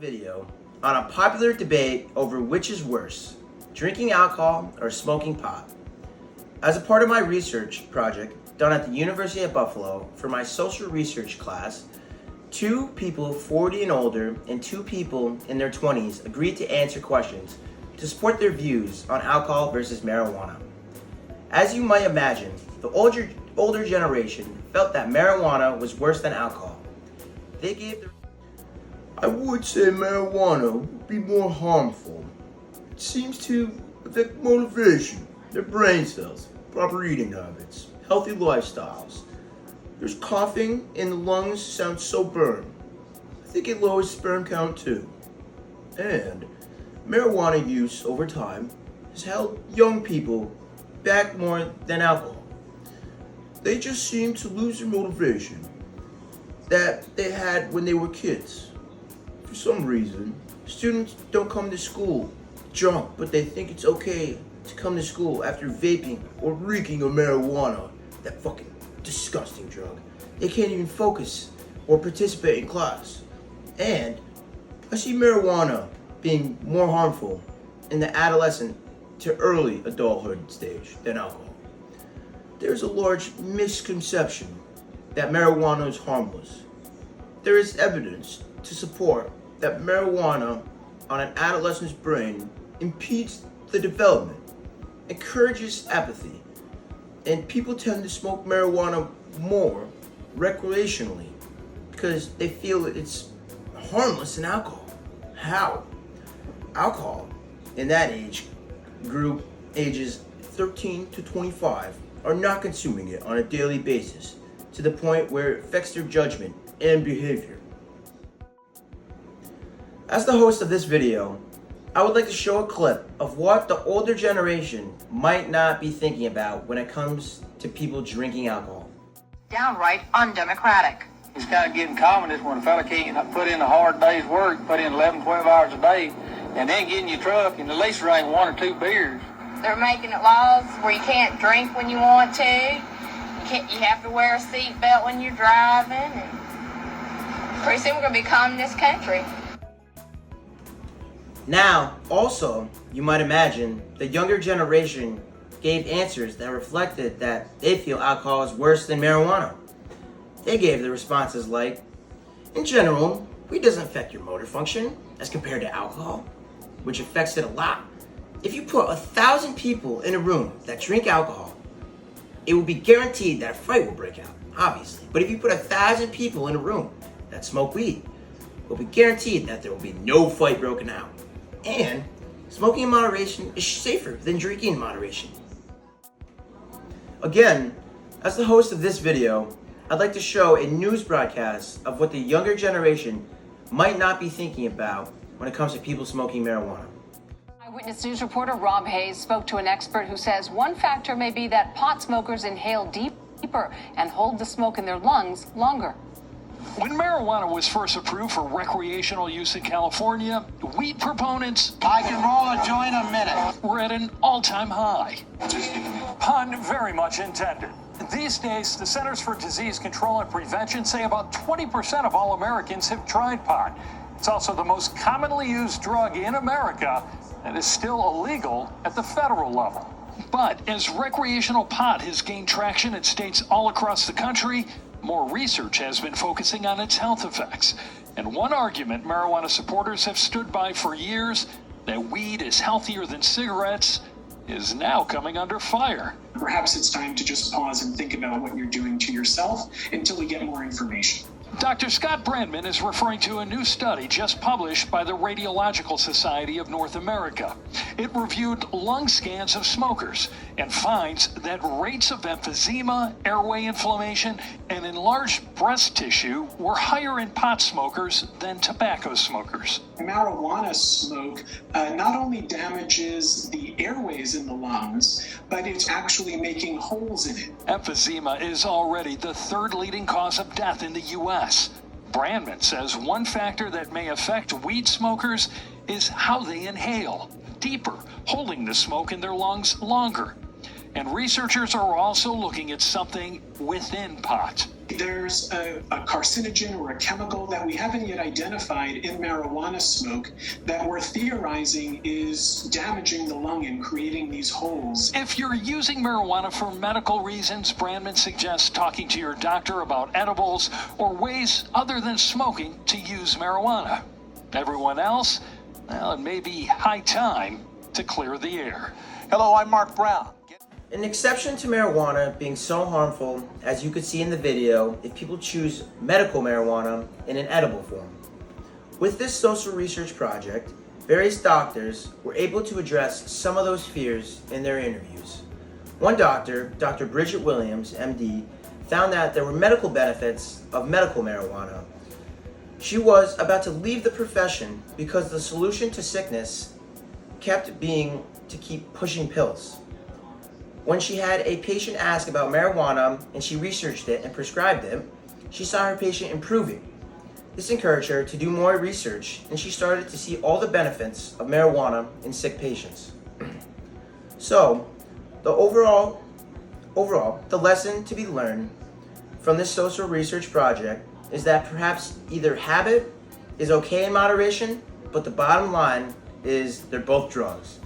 Video on a popular debate over which is worse, drinking alcohol or smoking pot. As a part of my research project done at the University of Buffalo for my social research class, 2 people 40 and older and 2 people in their 20s agreed to answer questions to support their views on alcohol versus marijuana. As you might imagine, the older generation felt that marijuana was worse than alcohol. They gave I would say marijuana would be more harmful. It seems to affect motivation, their brain cells, proper eating habits, healthy lifestyles. There's coughing and the lungs sound so burned. I think it lowers sperm count too. And marijuana use over time has held young people back more than alcohol. They just seem to lose their motivation that they had when they were kids. For some reason, students don't come to school drunk, but they think it's okay to come to school after vaping or reeking of marijuana, that fucking disgusting drug. They can't even focus or participate in class. And I see marijuana being more harmful in the adolescent to early adulthood stage than alcohol. There's a large misconception that marijuana is harmless. There is evidence to support that marijuana on an adolescent's brain impedes the development, encourages apathy, and people tend to smoke marijuana more recreationally because they feel that it's harmless than alcohol. How? Alcohol in that age group, ages 13 to 25, are not consuming it on a daily basis to the point where it affects their judgment and behavior. As the host of this video, I would like to show a clip of what the older generation might not be thinking about when it comes to people drinking alcohol. Downright undemocratic. It's kind of getting common when a fella can't put in a hard day's work, put in 11, 12 hours a day, and then get in your truck and at least drink 1 or 2 beers. They're making it laws where you can't drink when you want to. You have to wear a seatbelt when you're driving. And pretty soon we're going to become this country. Now, also, you might imagine, the younger generation gave answers that reflected that they feel alcohol is worse than marijuana. They gave the responses like, in general, weed doesn't affect your motor function as compared to alcohol, which affects it a lot. If you put 1,000 people in a room that drink alcohol, it will be guaranteed that a fight will break out, obviously. But if you put 1,000 people in a room that smoke weed, it will be guaranteed that there will be no fight broken out. And smoking in moderation is safer than drinking in moderation. Again, as the host of this video, I'd like to show a news broadcast of what the younger generation might not be thinking about when it comes to people smoking marijuana. Eyewitness News reporter Rob Hayes spoke to an expert who says one factor may be that pot smokers inhale deeper and hold the smoke in their lungs longer. When marijuana was first approved for recreational use in California, weed proponents I can roll a joint a minute. were at an all-time high. Pun very much intended. These days, the Centers for Disease Control and Prevention say about 20% of all Americans have tried pot. It's also the most commonly used drug in America and is still illegal at the federal level. But as recreational pot has gained traction in states all across the country, more research has been focusing on its health effects. And one argument marijuana supporters have stood by for years, that weed is healthier than cigarettes, is now coming under fire. Perhaps it's time to just pause and think about what you're doing to yourself until we get more information. Dr. Scott Brandman is referring to a new study just published by the Radiological Society of North America. It reviewed lung scans of smokers and finds that rates of emphysema, airway inflammation, and enlarged breast tissue were higher in pot smokers than tobacco smokers. Marijuana smoke not only damages the airways in the lungs, but it's actually making holes in it. Emphysema is already the 3rd leading cause of death in the U.S. Brandman says one factor that may affect weed smokers is how they inhale, deeper, holding the smoke in their lungs longer. And researchers are also looking at something within pot. there's a carcinogen or a chemical that we haven't yet identified in marijuana smoke that we're theorizing is damaging the lung and creating these holes. If you're using marijuana for medical reasons, Brandman suggests talking to your doctor about edibles or ways other than smoking to use marijuana. Everyone else, well, it may be high time to clear the air. Hello, I'm Mark Brown. An exception to marijuana being so harmful, as you could see in the video, if people choose medical marijuana in an edible form. With this social research project, various doctors were able to address some of those fears in their interviews. One doctor, Dr. Bridget Williams, MD, found that there were medical benefits of medical marijuana. She was about to leave the profession because the solution to sickness kept being to keep pushing pills. When she had a patient ask about marijuana and she researched it and prescribed it, she saw her patient improving. This encouraged her to do more research, and she started to see all the benefits of marijuana in sick patients. So, the overall, the lesson to be learned from this social research project is that perhaps either habit is okay in moderation, but the bottom line is they're both drugs.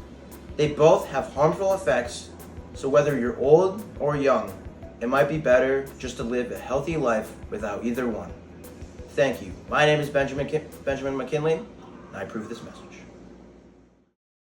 They both have harmful effects. So whether you're old or young, it might be better just to live a healthy life without either one. Thank you. My name is Benjamin McKinley, and I approve this message.